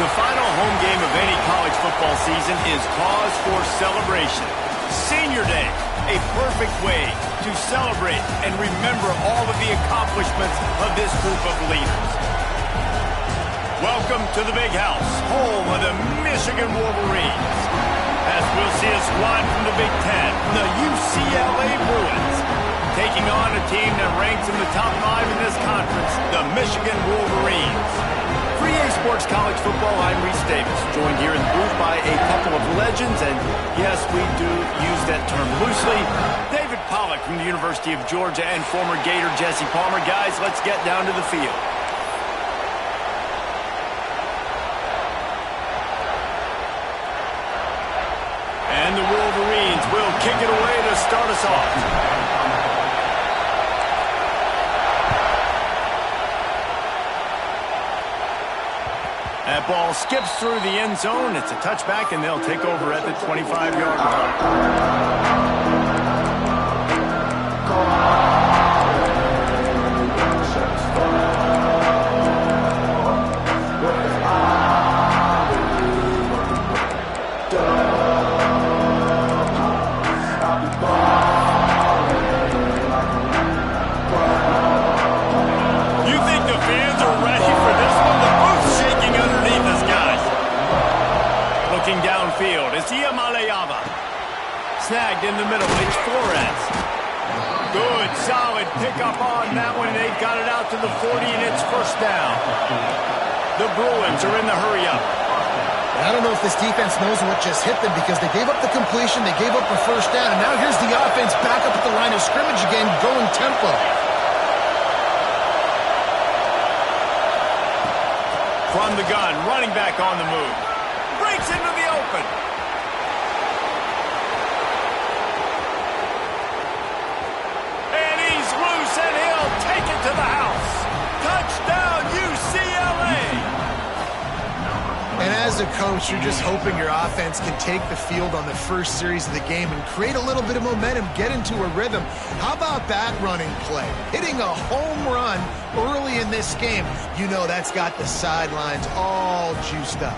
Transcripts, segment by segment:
The final home game of any college football season is cause for celebration. Senior Day, a perfect way to celebrate and remember all of the accomplishments of this group of leaders. Welcome to the Big House, home of the Michigan Wolverines. As we'll see a squad from the Big Ten, the UCLA Bruins, taking on a team that ranks in the top 5 in this conference, the Michigan Wolverines. For EA Sports College Football, I'm Reese Davis, joined here in the booth by a couple of legends, and yes, we do use that term loosely. David Pollack from the University of Georgia and former Gator Jesse Palmer. Guys, let's get down to the field. And the Wolverines will kick it away to start us off. That ball skips through the end zone. It's a touchback, and they'll take over at the 25-yard line. You think the fans are ready for this one? The boot's shaking underneath us, guys. Looking downfield, it's Iamaleava. Snagged in the middle, it's Flores. Good, solid pickup on that one. They've got it out to the 40, and it's first down. The Bruins are in the hurry-up. I don't know if this defense knows what just hit them because they gave up the completion, they gave up a first down, and now here's the offense back up at the line of scrimmage again, going tempo. From the gun, running back on the move. Breaks into the open. And he's loose, and he'll take it to the house. Touchdown, UCLA! And as a coach, you're just hoping your offense can take the field on the first series of the game and create a little bit of momentum, get into a rhythm. How about that running play? Hitting a home run early in this game. You know that's got the sidelines all juiced up.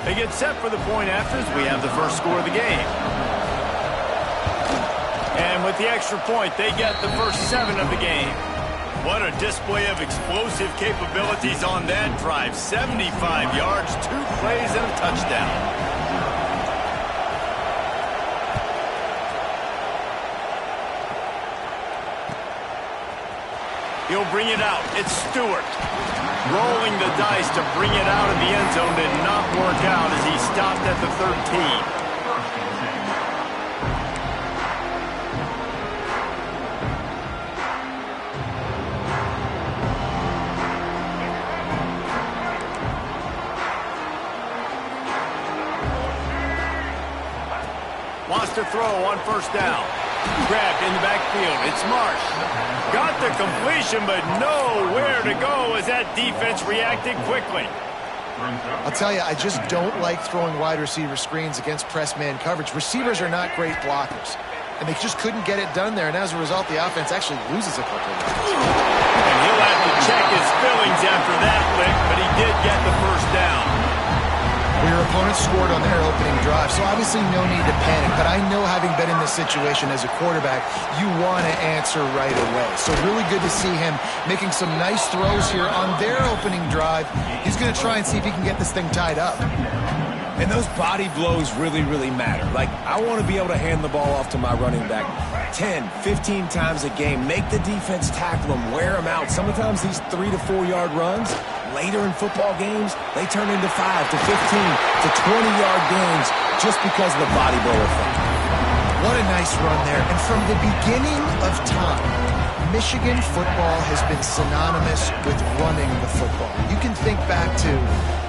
They get set for the point afters. We have the first score of the game. And with the extra point, they get the first 7 of the game. What a display of explosive capabilities on that drive. 75 yards, 2 plays, and a touchdown. He'll bring it out. It's Stewart. Rolling the dice to bring it out of the end zone did not work out as he stopped at the 13. Wants to throw on first down. Grabbed in the backfield. It's Marsh. Got the completion, but nowhere to go as that defense reacted quickly. I'll tell you, I just don't like throwing wide receiver screens against press man coverage. Receivers are not great blockers, and they just couldn't get it done there, and as a result, the offense actually loses a couple of yards. And he'll have to check his fillings after that lick, but he did get the first down. Well, your opponent scored on their opening drive, so obviously no need to panic. But I know, having been in this situation as a quarterback, you want to answer right away. So really good to see him making some nice throws here on their opening drive. He's going to try and see if he can get this thing tied up. And those body blows really, really matter. Like, I want to be able to hand the ball off to my running back 10, 15 times a game. Make the defense tackle them, wear them out. Sometimes these 3 to 4 yard runs, later in football games, they turn into 5 to 15 to 20-yard gains just because of the body blow effect. What a nice run there. And from the beginning of time, Michigan football has been synonymous with running the football. You can think back to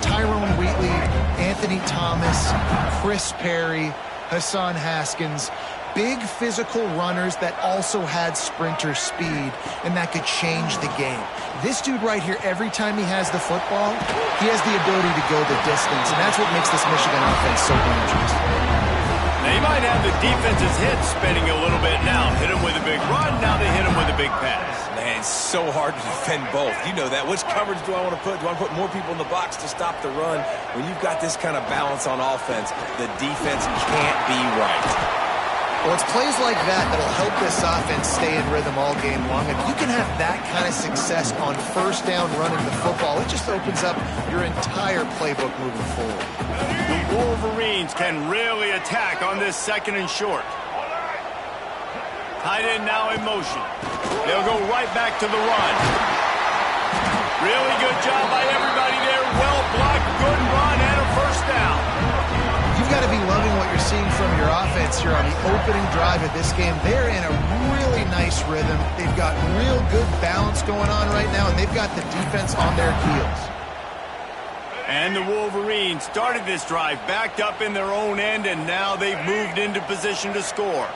Tyrone Wheatley, Anthony Thomas, Chris Perry, Hassan Haskins. Big physical runners that also had sprinter speed, and that could change the game. This dude right here, every time he has the football, he has the ability to go the distance, and that's what makes this Michigan offense so dangerous. They might have the defense's head spinning a little bit now. Hit him with a big run, now they hit him with a big pass. Man, it's so hard to defend both. You know that. Which coverage do I want to put? Do I want to put more people in the box to stop the run? When you've got this kind of balance on offense, the defense can't be right. Well, it's plays like that that'll help this offense stay in rhythm all game long. If you can have that kind of success on first down running the football, it just opens up your entire playbook moving forward. The Wolverines can really attack on this 2nd and short. Tight end now in motion. They'll go right back to the run. Really good job by everybody there. Well blocked, good run, and a first down. You've got to be loving what you're seeing from your offense here on the opening drive of this game. They're in a really nice rhythm. They've got real good balance going on right now, and they've got the defense on their heels. And the Wolverines started this drive backed up in their own end, and now they've moved into position to score.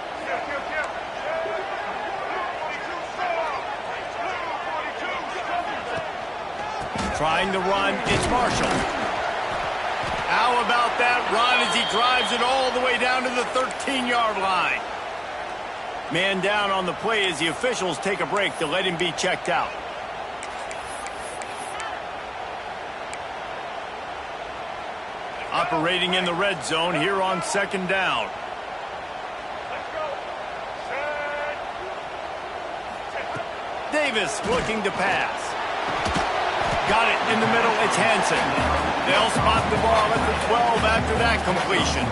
Trying to run, it's Marshall. How about that run as he drives it all the way down to the 13-yard line? Man down on the play as the officials take a break to let him be checked out. Operating in the red zone here on 2nd down. Davis looking to pass. Got it in the middle, it's Hansen. They'll spot the ball at the 12 after that completion.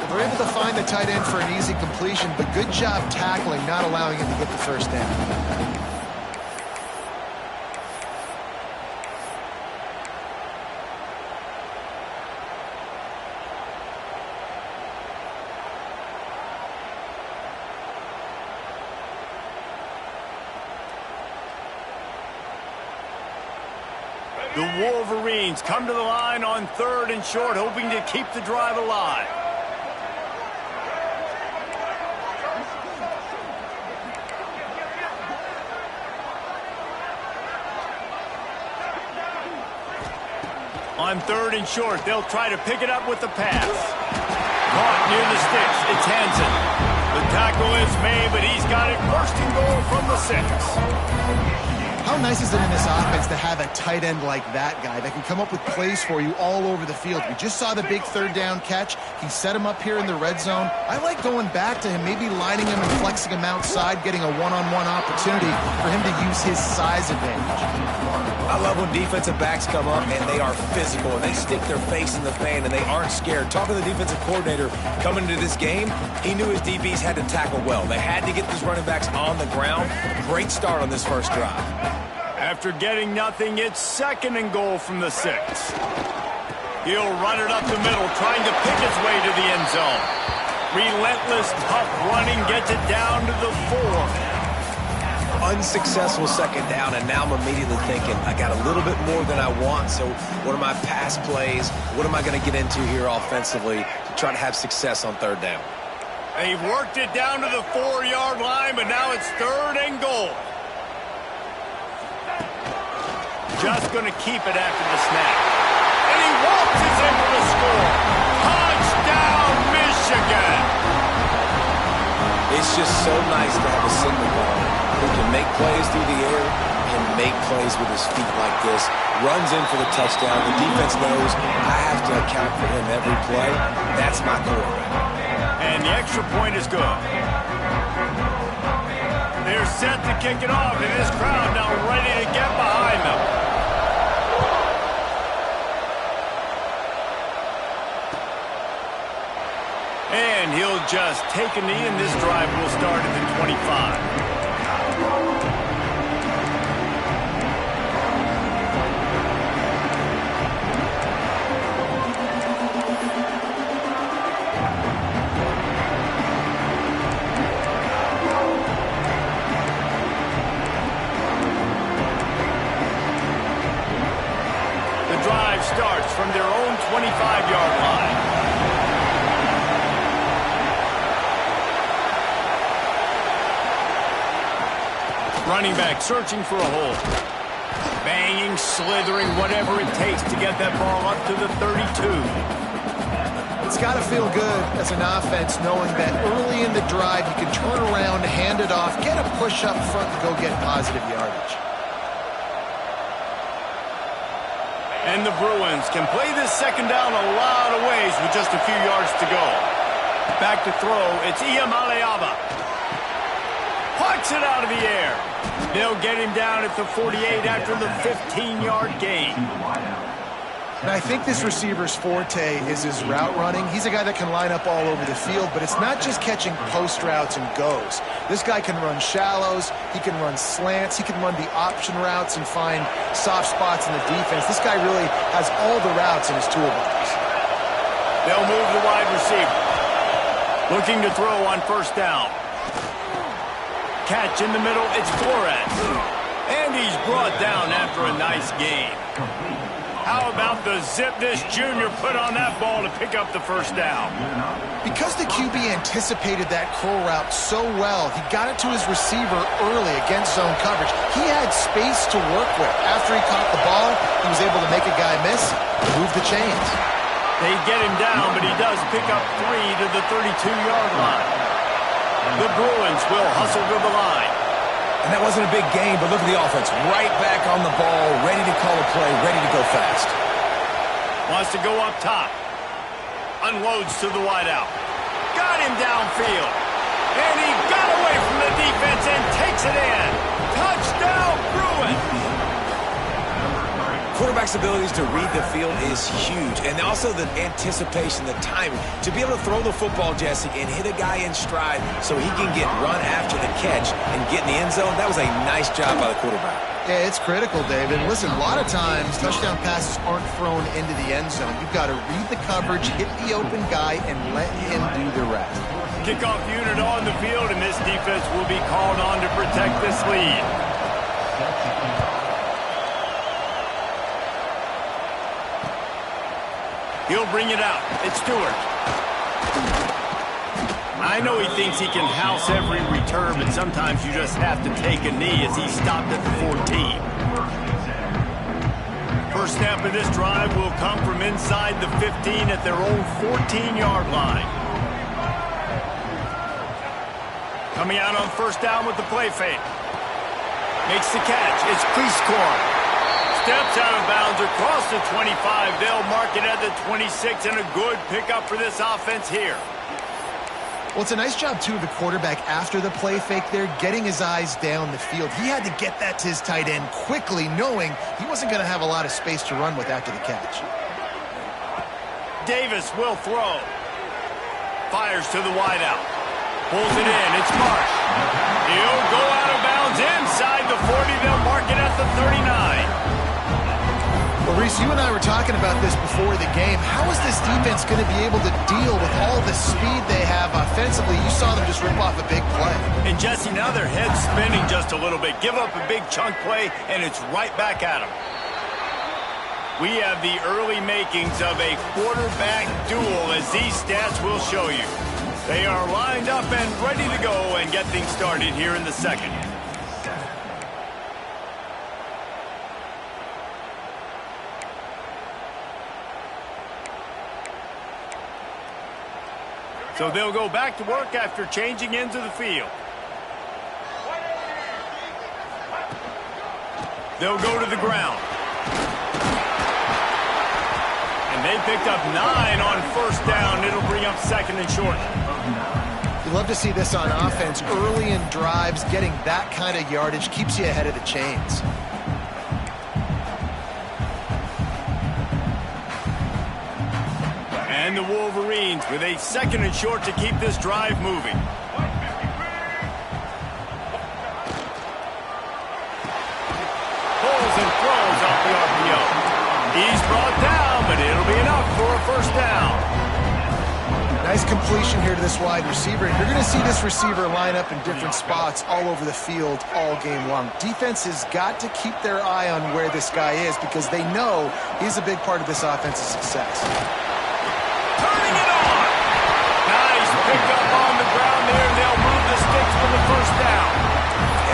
They're able to find the tight end for an easy completion, but good job tackling, not allowing him to get the first down. The Wolverines come to the line on 3rd and short, hoping to keep the drive alive. On 3rd and short, they'll try to pick it up with the pass. Caught near the sticks, it's Hansen. The tackle is made, but he's got it 1st and goal from the 6. How nice is it in this offense to have a tight end like that guy that can come up with plays for you all over the field? We just saw the big 3rd down catch. He set him up here in the red zone. I like going back to him, maybe lining him and flexing him outside, getting a one-on-one opportunity for him to use his size advantage. I love when defensive backs come up and they are physical and they stick their face in the fan and they aren't scared. Talking to the defensive coordinator coming into this game, he knew his DBs had to tackle well. They had to get these running backs on the ground. Great start on this first drive. After getting nothing, it's 2nd and goal from the 6. He'll run it up the middle, trying to pick his way to the end zone. Relentless, tough running gets it down to the 4. Unsuccessful 2nd down, and now I'm immediately thinking, I got a little bit more than I want, so what are my pass plays? What am I going to get into here offensively to try to have success on 3rd down? They've worked it down to the 4-yard line, but now it's 3rd and goal. Just going to keep it after the snap. And he waltzes in for the score. Touchdown, Michigan! It's just so nice to have a signal ball who can make plays through the air and make plays with his feet like this. Runs in for the touchdown. The defense knows I have to account for him every play. That's my quarterback. And the extra point is good. They're set to kick it off, and this crowd now ready to get behind them. And he'll just take a knee, and this drive will start at the 25. The drive starts from their own 25-yard line. Running back searching for a hole. Banging, slithering, whatever it takes to get that ball up to the 32. It's got to feel good as an offense knowing that early in the drive you can turn around, hand it off, get a push up front, and go get positive yardage. And the Bruins can play this second down a lot of ways with just a few yards to go. Back to throw, it's Iamaleava. Plucks it out of the air. They'll get him down at the 48 after the 15-yard gain. And I think this receiver's forte is his route running. He's a guy that can line up all over the field, but it's not just catching post routes and goes. This guy can run shallows, he can run slants, he can run the option routes and find soft spots in the defense. This guy really has all the routes in his toolbox. They'll move the wide receiver. Looking to throw on first down. Catch in the middle, it's Flores. And he's brought down after a nice gain. How about the zip this junior put on that ball to pick up the first down? Because the QB anticipated that curl route so well, he got it to his receiver early against zone coverage. He had space to work with. After he caught the ball, he was able to make a guy miss and move the chains. They get him down, but he does pick up 3 to the 32-yard line. The Bruins will hustle to the line. And that wasn't a big gain, but look at the offense. Right back on the ball, ready to call a play, ready to go fast. Wants to go up top. Unloads to the wideout. Got him downfield. And he got away from the defense and takes it in. Touchdown, Bruins! Quarterback's abilities to read the field is huge, and also the anticipation, the timing. To be able to throw the football, Jesse, and hit a guy in stride so he can get run after the catch and get in the end zone, that was a nice job by the quarterback. Yeah, it's critical, David. Listen, a lot of times touchdown passes aren't thrown into the end zone. You've got to read the coverage, hit the open guy, and let him do the rest. Kickoff unit on the field, and this defense will be called on to protect this lead. He'll bring it out. It's Stewart. I know he thinks he can house every return, but sometimes you just have to take a knee as he stopped at the 14. First snap of this drive will come from inside the 15 at their own 14-yard line. Coming out on first down with the play fake. Makes the catch. It's Priestcorn. Steps out of bounds across the 25. They'll mark it at the 26, and a good pickup for this offense here. Well, it's a nice job, too, of the quarterback after the play fake there, getting his eyes down the field. He had to get that to his tight end quickly, knowing he wasn't going to have a lot of space to run with after the catch. Davis will throw. Fires to the wideout. Pulls it in. It's Marsh. He'll go out of bounds inside the 40. They'll mark it at the 39. Well, Reese, you and I were talking about this before the game. How is this defense going to be able to deal with all the speed they have offensively? You saw them just rip off a big play. And, Jesse, now their head's spinning just a little bit. Give up a big chunk play, and it's right back at them. We have the early makings of a quarterback duel, as these stats will show you. They are lined up and ready to go and get things started here in the second. So they'll go back to work after changing into the field. They'll go to the ground. And they picked up 9 on first down. It'll bring up second and short. You love to see this on offense. Early in drives, getting that kind of yardage keeps you ahead of the chains. And the Wolverines with a second and short to keep this drive moving. Pulls and throws off the RPO. He's brought down, but it'll be enough for a first down. Nice completion here to this wide receiver. And you're going to see this receiver line up in different spots all over the field all game long. Defense has got to keep their eye on where this guy is because they know he's a big part of this offense's success. Turning it on. Nice pick up on the ground there. They'll move the sticks for the first down.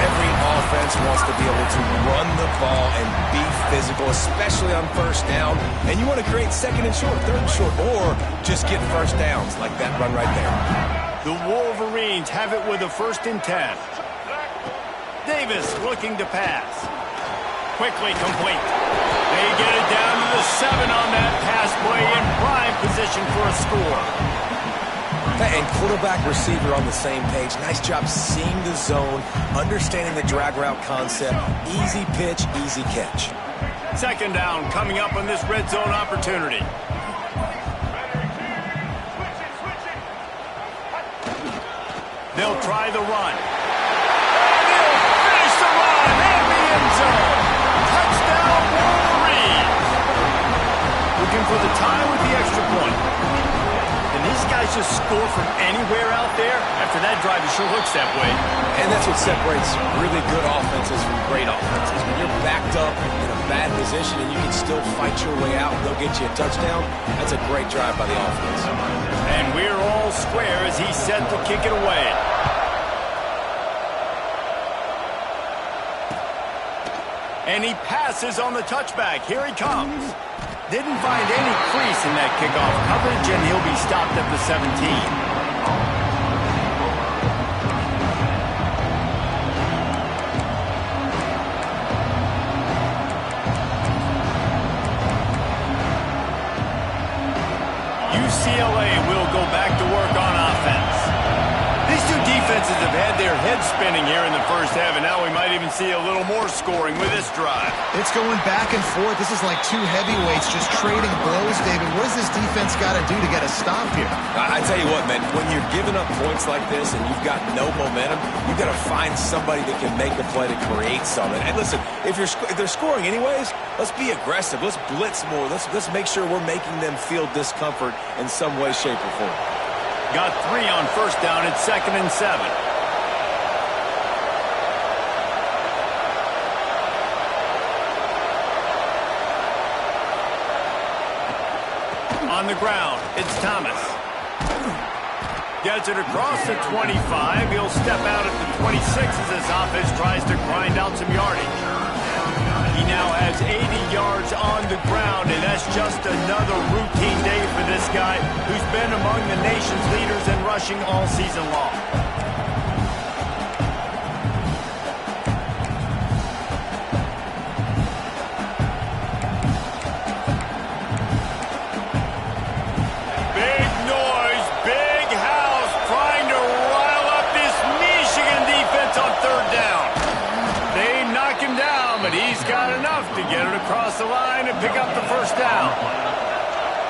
Every defense wants to be able to run the ball and be physical, especially on first down. And you want to create second and short, third and short, or just get first downs like that run right there. The Wolverines have it with a 1st and 10. Davis looking to pass. Quickly complete. They get it down to the 7 on that pass play in prime position for a score. And quarterback receiver on the same page. Nice job seeing the zone, understanding the drag route concept. Easy pitch, easy catch. 2nd down coming up on this red zone opportunity. They'll try the run. And they'll finish the run in the end zone. Touchdown Wolverines. Looking for the tie with the extra point. And these guys just score from anywhere out there. After that drive, it sure looks that way. And that's what separates really good offenses from great offenses. When you're backed up in a bad position and you can still fight your way out and they'll get you a touchdown, that's a great drive by the offense. And we're all square as he's set to kick it away. And he passes on the touchback. Here he comes. Didn't find any crease in that kickoff coverage, and he'll be stopped at the 17. UCLA will go back to work on offense. These two defenses have had their heads spinning here in the first half, and now we might even see a little more scoring with this drive. It's going back and forth. This is like two heavyweights just trading blows, David. What does this defense got to do to get a stop here? I tell you what, man, when you're giving up points like this and you've got no momentum, you've got to find somebody that can make a play to create something. And listen, if they're scoring anyways, let's be aggressive. Let's blitz more. Let's make sure we're making them feel discomfort in some way, shape, or form. Got 3 on 1st down at 2nd and 7. On the ground, it's Thomas. Gets it across the 25. He'll step out at the 26 as his offense tries to grind out some yardage. He now has 80 yards on the ground, and that's just another routine day for this guy who's been among the nation's leaders in rushing all season long. Big noise, big house, trying to rile up this Michigan defense on 3rd down. They knock him down, but he's got enough to get it across the line and pick up the 1st down.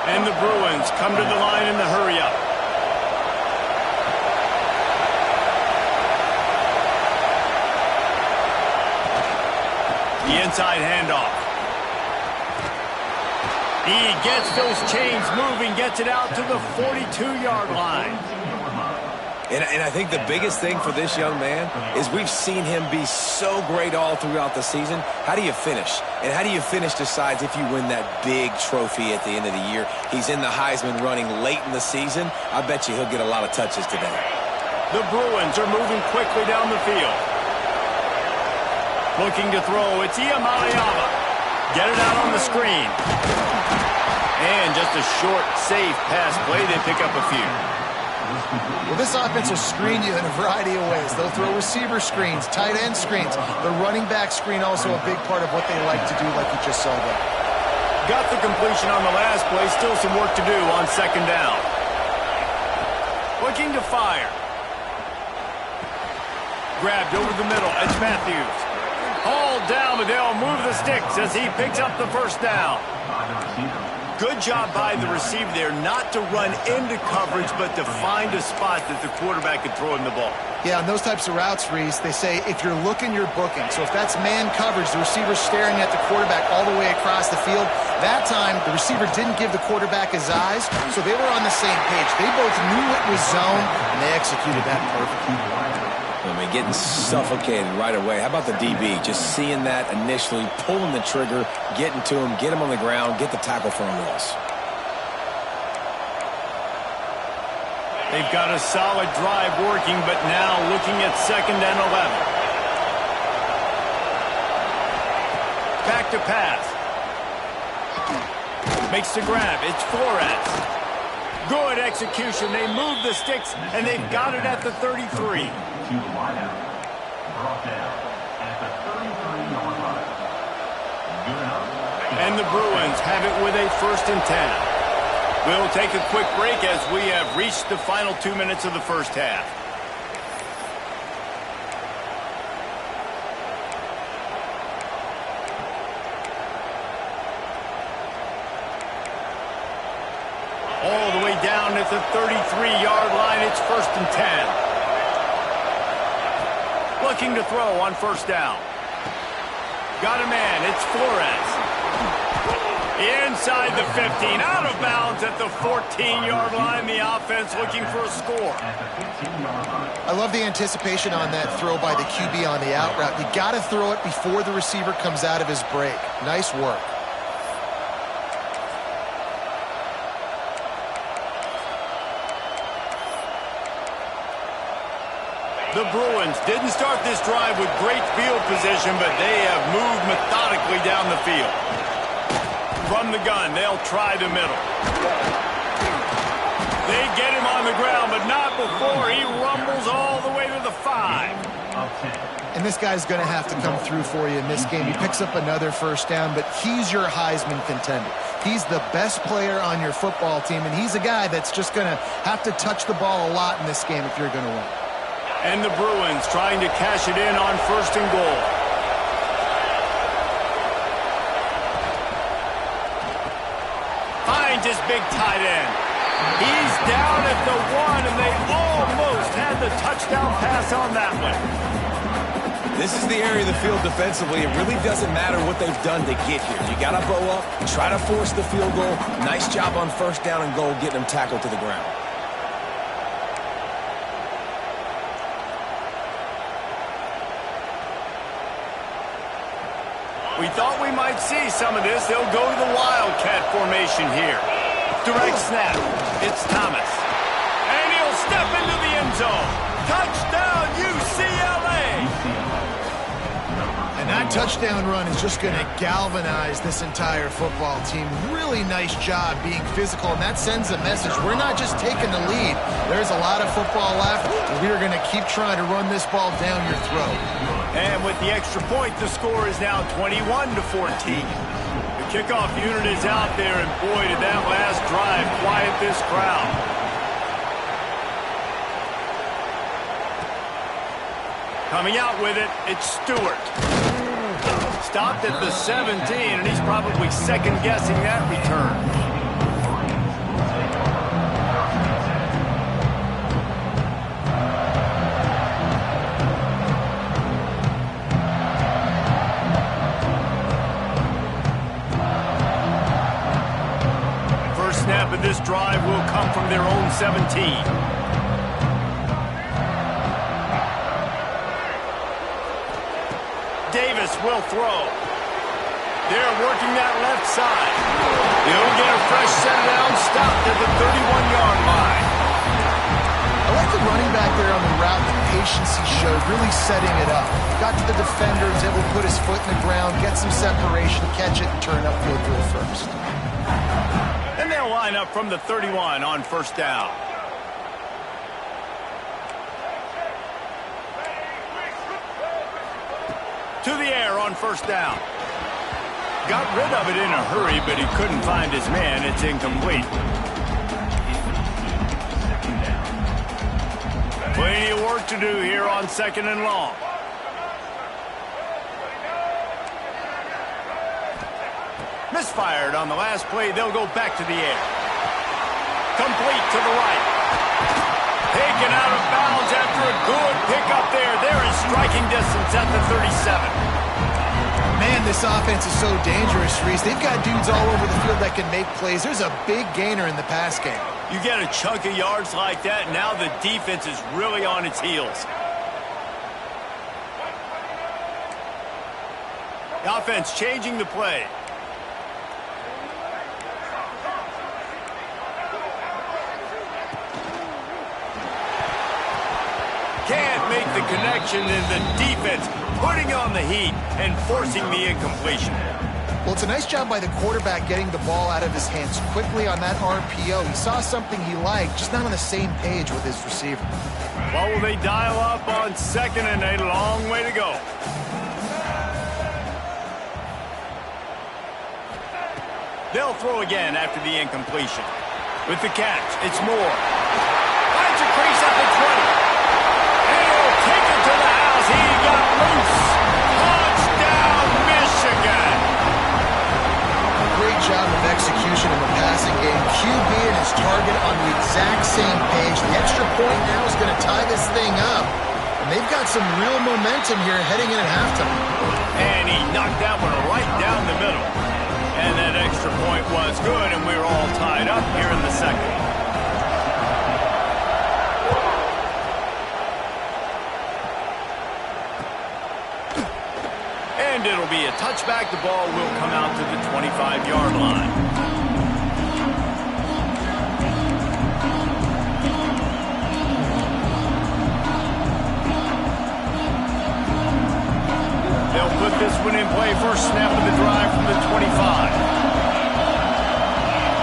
And the Bruins come to the line in the hurry-up. The inside handoff. He gets those chains moving, gets it out to the 42-yard line. And I think the biggest thing for this young man is we've seen him be so great all throughout the season. How do you finish? And how do you finish decides if you win that big trophy at the end of the year. He's in the Heisman running late in the season. I bet you he'll get a lot of touches today. The Bruins are moving quickly down the field. Looking to throw, it's Iamaleava. Get it out on the screen. And just a short, safe pass play. They pick up a few. Well, this offense will screen you in a variety of ways. They'll throw receiver screens, tight end screens. The running back screen also a big part of what they like to do, like you just saw there. Got the completion on the last play. Still some work to do on 2nd down. Looking to fire. Grabbed over the middle. It's Matthews. Hauled down, but they'll move the sticks as he picks up the 1st down. Good job by the receiver there not to run into coverage, but to find a spot that the quarterback could throw him the ball. Yeah, on those types of routes, Reese, they say if you're looking, you're booking. So if that's man coverage, the receiver's staring at the quarterback all the way across the field. That time, the receiver didn't give the quarterback his eyes, so they were on the same page. They both knew it was zone, and they executed that perfectly. I mean, getting suffocated right away. How about the DB? Just seeing that initially, pulling the trigger, getting to him, get him on the ground, get the tackle for a loss. They've got a solid drive working, but now looking at 2nd and 11. Back to pass. Makes the grab. It's Flores. Good execution. They move the sticks, and they've got it at the 33. And the Bruins have it with a 1st and 10. We'll take a quick break as we have reached the final 2 minutes of the first half. All the way down at the 33-yard line. It's 1st and 10. Looking to throw on 1st down. Got a man. It's Flores. Inside the 15. Out of bounds at the 14-yard line. The offense looking for a score. I love the anticipation on that throw by the QB on the out route. You got to throw it before the receiver comes out of his break. Nice work. The Bruins didn't start this drive with great field position, but they have moved methodically down the field. From the gun, they'll try the middle. They get him on the ground, but not before he rumbles all the way to the 5. And this guy's going to have to come through for you in this game. He picks up another 1st down, but he's your Heisman contender. He's the best player on your football team, and he's a guy that's just going to have to touch the ball a lot in this game if you're going to win. And the Bruins trying to cash it in on 1st and goal. Finds his big tight end. He's down at the 1, and they almost had the touchdown pass on that one. This is the area of the field defensively. It really doesn't matter what they've done to get here. You got to bow up, try to force the field goal. Nice job on 1st down and goal, getting them tackled to the ground. We thought we might see some of this. They'll go to the Wildcat formation here. Direct snap. It's Thomas. And he'll step into the end zone. Touchdown, UCLA! And that touchdown run is just going to galvanize this entire football team. Really nice job being physical, and that sends a message. We're not just taking the lead. There's a lot of football left, and we're going to keep trying to run this ball down your throat. And with the extra point, the score is now 21-14. The kickoff unit is out there, and boy, did that last drive quiet this crowd. Coming out with it, it's Stewart. Stopped at the 17, and he's probably second-guessing that return. Snap of this drive will come from their own 17. Davis will throw. They're working that left side. He'll get a fresh set down, stopped at the 31-yard line. I like the running back there on the route, the patience he showed, really setting it up. Got to the defender, was able to put his foot in the ground, get some separation, catch it, and turn upfield real first. And they'll line up from the 31 on 1st down. To the air on 1st down. Got rid of it in a hurry, but he couldn't find his man. It's incomplete. Plenty of work to do here on 2nd and long. Misfired on the last play. They'll go back to the air. Complete to the right. Taken out of bounds after a good pickup there. They're in striking distance at the 37. Man, this offense is so dangerous, Reese. They've got dudes all over the field that can make plays. There's a big gainer in the pass game. You get a chunk of yards like that, now the defense is really on its heels. The offense changing the play. Can't make the connection, and the defense putting on the heat and forcing the incompletion. Well, it's a nice job by the quarterback getting the ball out of his hands quickly on that RPO. He saw something he liked, just not on the same page with his receiver. Well, will they dial up on second and a long way to go? They'll throw again after the incompletion. With the catch, it's Moore. Finds a crease at the 20. And he'll take it to the house. He got loose. Touchdown, Michigan. Great job of execution in the passing game. QB and his target on the exact same page. The extra point now is going to tie this thing up. And they've got some real momentum here heading in at halftime. And he knocked that one right down the middle. And that extra point was good, and we're all tied up here in the second. And it'll be a touchback. The ball will come out to the 25-yard line. They'll put this one in play. First snap of the drive from the 25.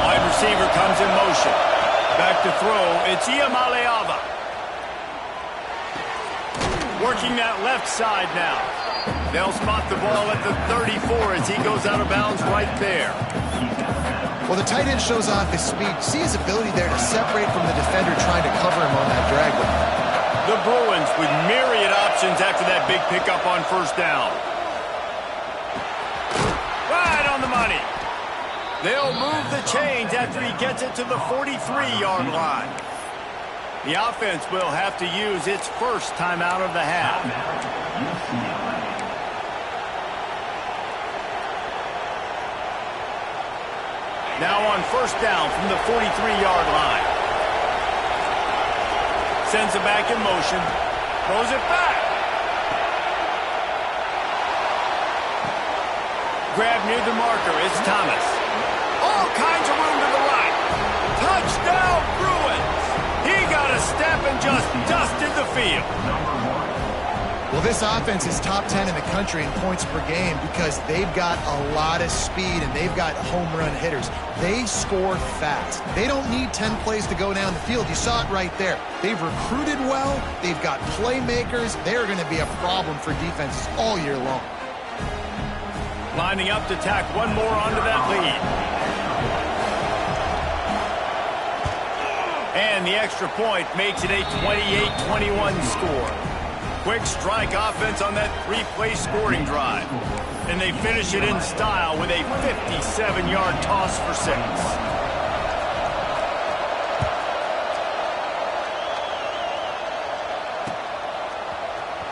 Wide receiver comes in motion. Back to throw. It's Iamaleava. Working that left side now. They'll spot the ball at the 34 as he goes out of bounds right there. Well, the tight end shows off his speed. See his ability there to separate from the defender trying to cover him on that drag route. The Bruins with myriad options after that big pickup on first down. Right on the money. They'll move the chains after he gets it to the 43-yard line. The offense will have to use its first timeout of the half. Now on first down from the 43-yard line. Sends it back in motion. Throws it back. Grab near the marker. It's Thomas. All kinds of room to the right. Touchdown, Bruins. He got a step and just dusted the field. Well, this offense is top 10 in the country in points per game because they've got a lot of speed and they've got home run hitters. They score fast. They don't need 10 plays to go down the field. You saw it right there. They've recruited well. They've got playmakers. They're going to be a problem for defenses all year long. Lining up to tack one more onto that lead. And the extra point makes it a 28-21 score. Quick strike offense on that three-play scoring drive. And they finish it in style with a 57-yard toss for 6.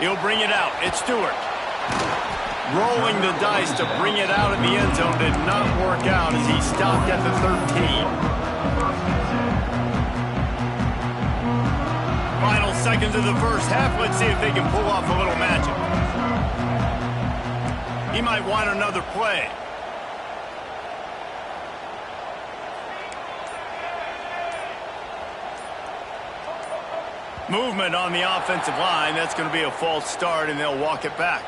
He'll bring it out. It's Stewart. Rolling the dice to bring it out of the end zone did not work out as he stopped at the 13. Final seconds of the first half. Let's see if they can pull off a little magic. He might want another play. Movement on the offensive line. That's going to be a false start, and they'll walk it back.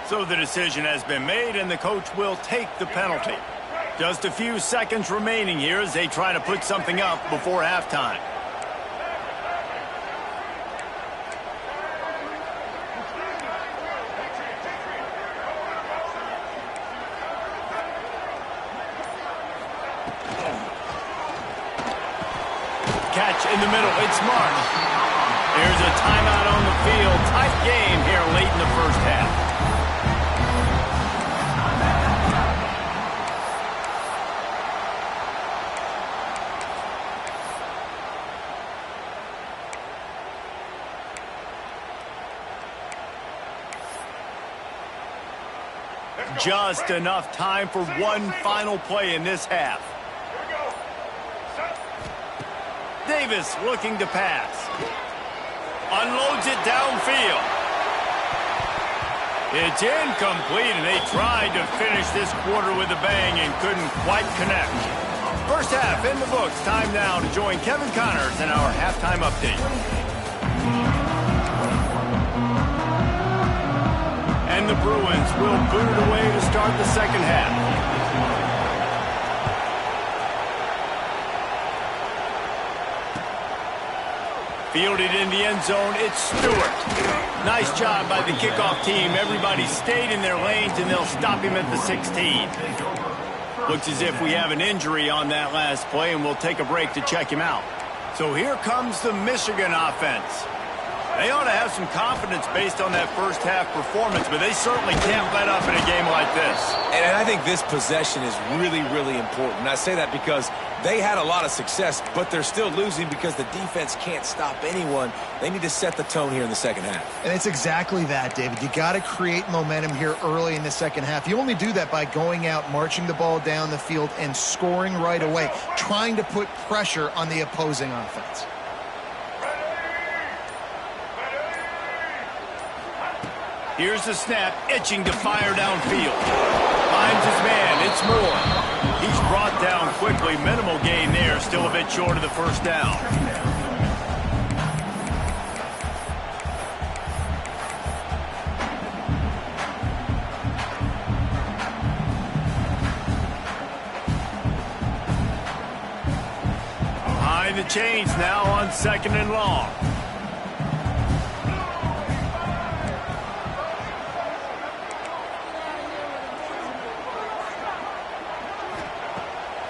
So the decision has been made, and the coach will take the penalty. Just a few seconds remaining here as they try to put something up before halftime. Catch in the middle. It's Marsh. There's a timeout on the field. Tight game here late in the first half. Just enough time for one final play in this half. Davis looking to pass. Unloads it downfield. It's incomplete, and they tried to finish this quarter with a bang and couldn't quite connect. First half in the books. Time now to join Kevin Connors in our halftime update. the Bruins will boot it away to start the second half. Fielded in the end zone, it's Stewart. Nice job by the kickoff team. Everybody stayed in their lanes, and they'll stop him at the 16. Looks as if we have an injury on that last play, and we'll take a break to check him out. So here comes the Michigan offense. They ought to have some confidence based on that first half performance, but they certainly can't let up in a game like this. And I think this possession is really, really important. I say that because they had a lot of success, but they're still losing because the defense can't stop anyone. They need to set the tone here in the second half. And it's exactly that, David. You got to create momentum here early in the second half. You only do that by going out, marching the ball down the field, and scoring right away, trying to put pressure on the opposing offense. Here's the snap, itching to fire downfield. Finds his man, it's Moore. He's brought down quickly, minimal gain there, still a bit short of the first down. Behind the chains now on 2nd and long.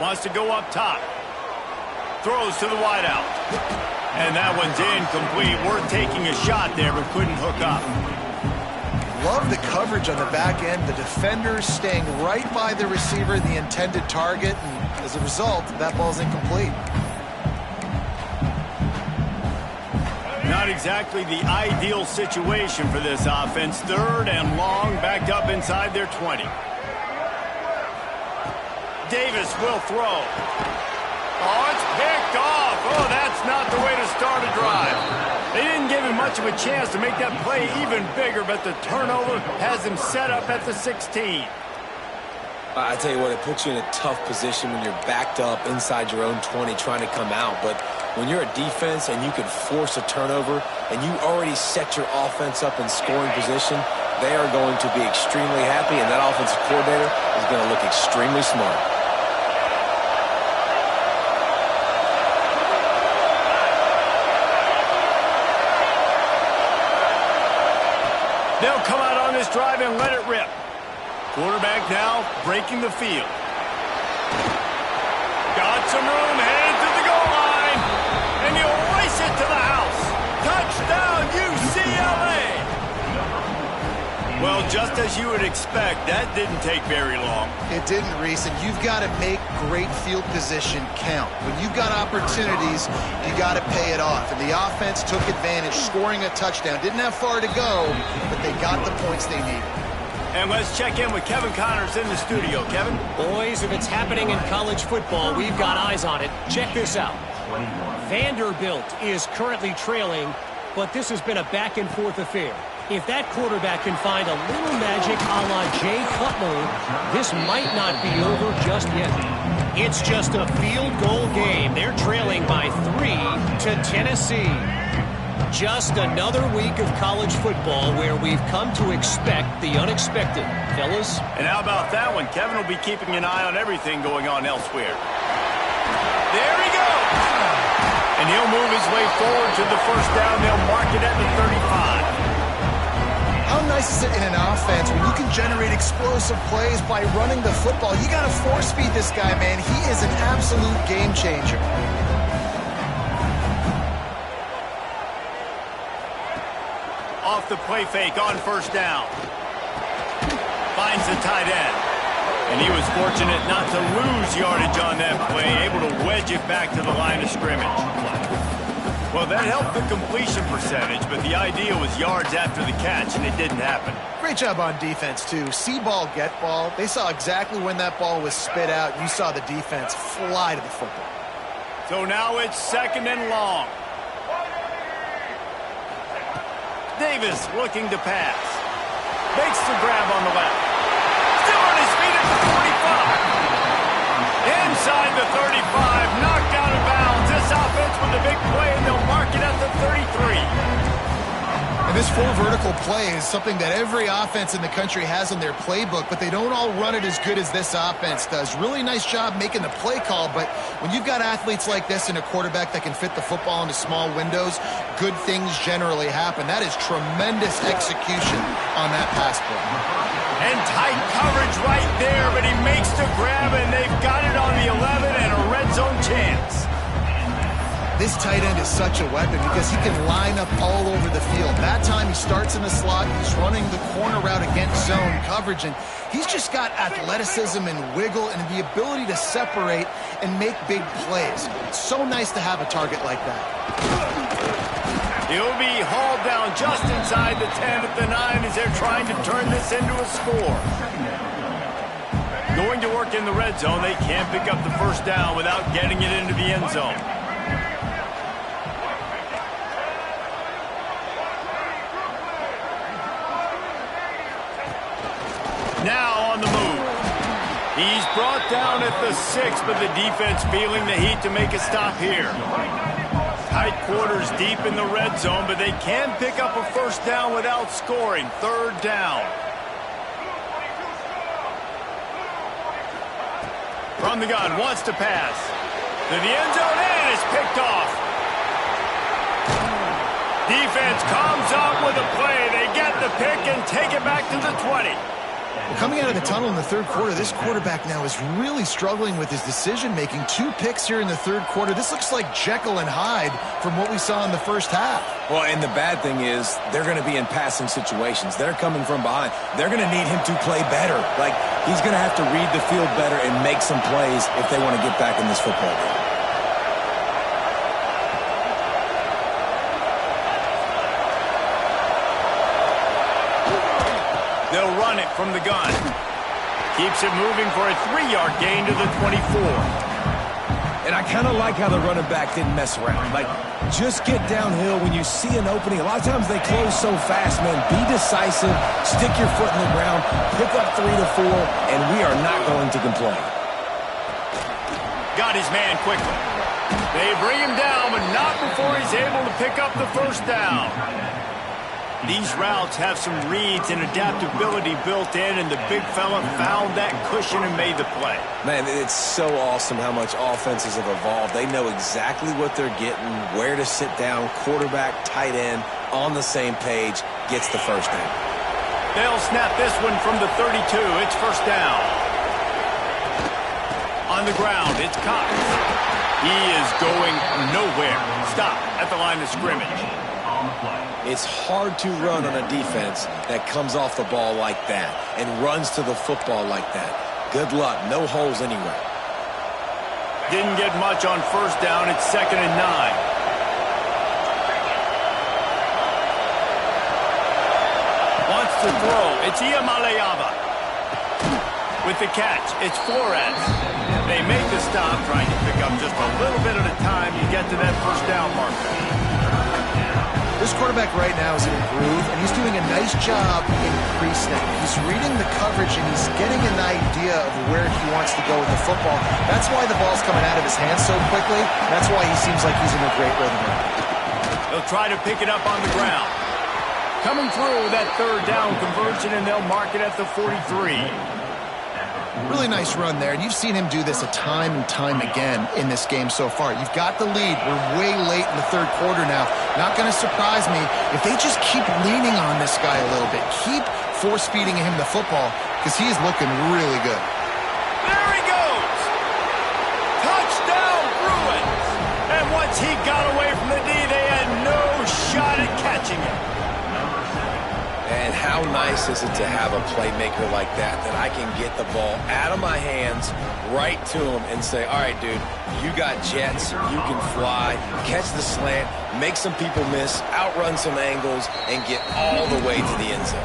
Wants to go up top. Throws to the wideout. And that one's incomplete. We're taking a shot there, but couldn't hook up. Love the coverage on the back end. The defenders staying right by the receiver, the intended target, and as a result, that ball's incomplete. Not exactly the ideal situation for this offense. 3rd and long, backed up inside their 20. Davis will throw. Oh, it's picked off. Oh, that's not the way to start a drive. They didn't give him much of a chance to make that play even bigger, but the turnover has him set up at the 16. I tell you what, it puts you in a tough position when you're backed up inside your own 20 trying to come out. But when you're a defense and you can force a turnover and you already set your offense up in scoring position, they are going to be extremely happy, and that offensive coordinator is going to look extremely smart. They'll come out on this drive and let it rip. Quarterback now breaking the field. Got some room, headed to the goal line. And he'll race it to the house. Touchdown, UCLA. Well, just as you would expect, that didn't take very long. It didn't, Reese, and you've got to make great field position count. When you've got opportunities, you got to pay it off. And the offense took advantage, scoring a touchdown. Didn't have far to go, but they got the points they needed. And let's check in with Kevin Connors in the studio. Kevin? Boys, if it's happening in college football, we've got eyes on it. Check this out. Vanderbilt is currently trailing, but this has been a back-and-forth affair. If that quarterback can find a little magic a la Jay Cutler, this might not be over just yet. It's just a field goal game. They're trailing by 3 to Tennessee. Just another week of college football where we've come to expect the unexpected. Fellas? And how about that one? Kevin will be keeping an eye on everything going on elsewhere. There he goes! And he'll move his way forward to the first down. They'll mark it at the 35. How nice is it in an offense when you can generate explosive plays by running the football? You got to force feed this guy, man. He is an absolute game changer. Off the play fake on first down. Finds the tight end. And he was fortunate not to lose yardage on that play, able to wedge it back to the line of scrimmage. Well, that helped the completion percentage, but the idea was yards after the catch, and it didn't happen. Great job on defense, too. See ball, get ball. They saw exactly when that ball was spit out. You saw the defense fly to the football. So now it's 2nd and long. Davis looking to pass. Makes the grab on the left. Still on his feet at the 45. Inside the 35, knocked out of bounds. This offense with a big play, and they'll mark it at the 33. And This four vertical play is something that every offense in the country has in their playbook, but they don't all run it as good as this offense does. Really nice job making the play call, but when you've got athletes like this and a quarterback that can fit the football into small windows, good things generally happen. That is tremendous execution on that pass play. And tight coverage right there, but he makes the grab, and they've got it on the 11 and a red zone chance. This tight end is such a weapon because he can line up all over the field. That time he starts in the slot, he's running the corner route against zone coverage, and he's just got athleticism and wiggle and the ability to separate and make big plays. It's so nice to have a target like that. He'll be hauled down just inside the 10 at the 9 as they're trying to turn this into a score. Going to work in the red zone, they can't pick up the first down without getting it into the end zone. Now on the move. He's brought down at the 6, but the defense feeling the heat to make a stop here. Tight quarters deep in the red zone, but they can pick up a first down without scoring. Third down. From the gun, wants to pass. To the end zone, and it's picked off. Defense comes up with a play. They get the pick and take it back to the 20. Coming out of the tunnel in the third quarter, this quarterback now is really struggling with his decision-making. 2 picks here in the third quarter. This looks like Jekyll and Hyde from what we saw in the first half. Well, and the bad thing is they're going to be in passing situations. They're coming from behind. They're going to need him to play better. Like, he's going to have to read the field better and make some plays if they want to get back in this football game. They'll run it from the gun. Keeps it moving for a 3-yard gain to the 24. And I kind of like how the running back didn't mess around. Like, just get downhill when you see an opening. A lot of times they close so fast, man. Be decisive, stick your foot in the ground, pick up 3 to 4, and we are not going to complain. Got his man quickly. They bring him down, but not before he's able to pick up the first down. These routes have some reads and adaptability built in, and the big fella found that cushion and made the play. Man, it's so awesome how much offenses have evolved. They know exactly what they're getting, where to sit down, quarterback, tight end, on the same page, gets the first down. They'll snap this one from the 32. It's first down. On the ground, it's Cox. He is going nowhere. Stop at the line of scrimmage. It's hard to run on a defense that comes off the ball like that and runs to the football like that. Good luck. No holes anywhere. Didn't get much on first down. It's 2nd and 9. Wants to throw. It's Iamaleava. With the catch, it's Flores. They make the stop, trying to pick up just a little bit at a time. You get to that first down marker. This quarterback right now is in a groove, and he's doing a nice job in pre-snap. He's reading the coverage, and he's getting an idea of where he wants to go with the football. That's why the ball's coming out of his hands so quickly. That's why he seems like he's in a great rhythm. They'll try to pick it up on the ground. Coming through that third down conversion, and they'll mark it at the 43. Really nice run there, and you've seen him do this a time and time again in this game so far. You've got the lead. We're way late in the third quarter now. Not going to surprise me if they just keep leaning on this guy a little bit. Keep force-feeding him the football because he's looking really good. There he goes! Touchdown, Bruins! And once he got away from the D, they had no shot at catching him. And how nice is it to have a playmaker like that I can get the ball out of my hands right to him and say, all right, dude, you got jets, you can fly, catch the slant, make some people miss, outrun some angles, and get all the way to the end zone.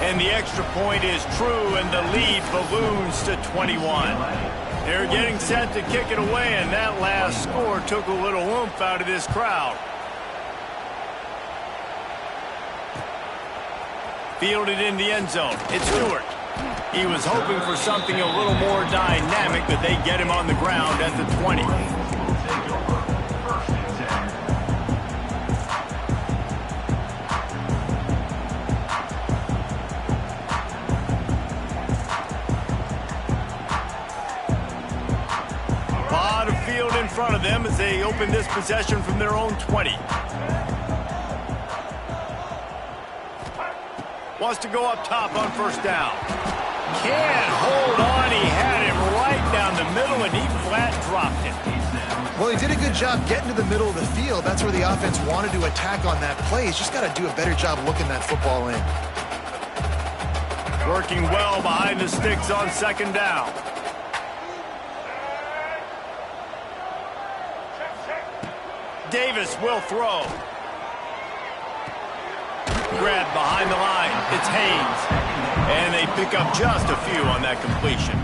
And the extra point is true, and the lead balloons to 21. They're getting set to kick it away, and that last score took a little oomph out of this crowd. Fielded in the end zone. It's Stewart. He was hoping for something a little more dynamic, but they get him on the ground at the 20. front of them as they open this possession from their own 20. Wants to go up top on first down. Can't hold on. He had him right down the middle, and he flat dropped it. Well, he did a good job getting to the middle of the field. That's where the offense wanted to attack on that play. He's just got to do a better job looking that football in. Working well behind the sticks on second down. Davis will throw. Grabbed behind the line. It's Haynes. And they pick up just a few on that completion.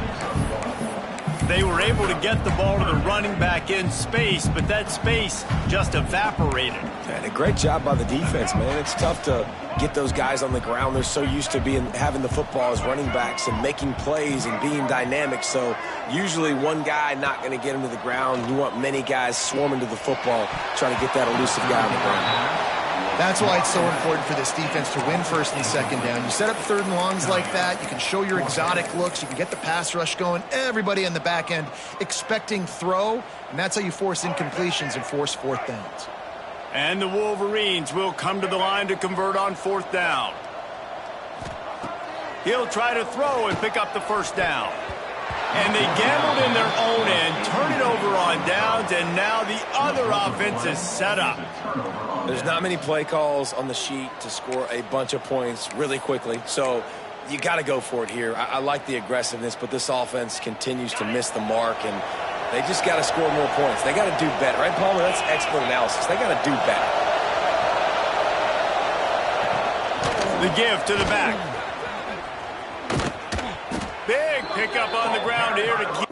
They were able to get the ball to the running back in space, but that space just evaporated. And a great job by the defense, man. It's tough to get those guys on the ground. They're so used to having the football as running backs and making plays and being dynamic. So usually one guy not going to get him to the ground. You want many guys swarming to the football, trying to get that elusive guy on the ground. That's why it's so important for this defense to win first and second down. You set up third and longs like that. You can show your exotic looks. You can get the pass rush going. Everybody on the back end expecting throw, and that's how you force incompletions and force fourth downs. And the Wolverines will come to the line to convert on fourth down. He'll try to throw and pick up the first down. And they gambled in their own end, turn it over on downs, and now the other offense is set up. There's not many play calls on the sheet to score a bunch of points really quickly, so you got to go for it here. I like the aggressiveness, but this offense continues to miss the mark, and they just got to score more points. They got to do better, right, Palmer? That's expert analysis. They got to do better. The give to the back. Big pickup on the ground here to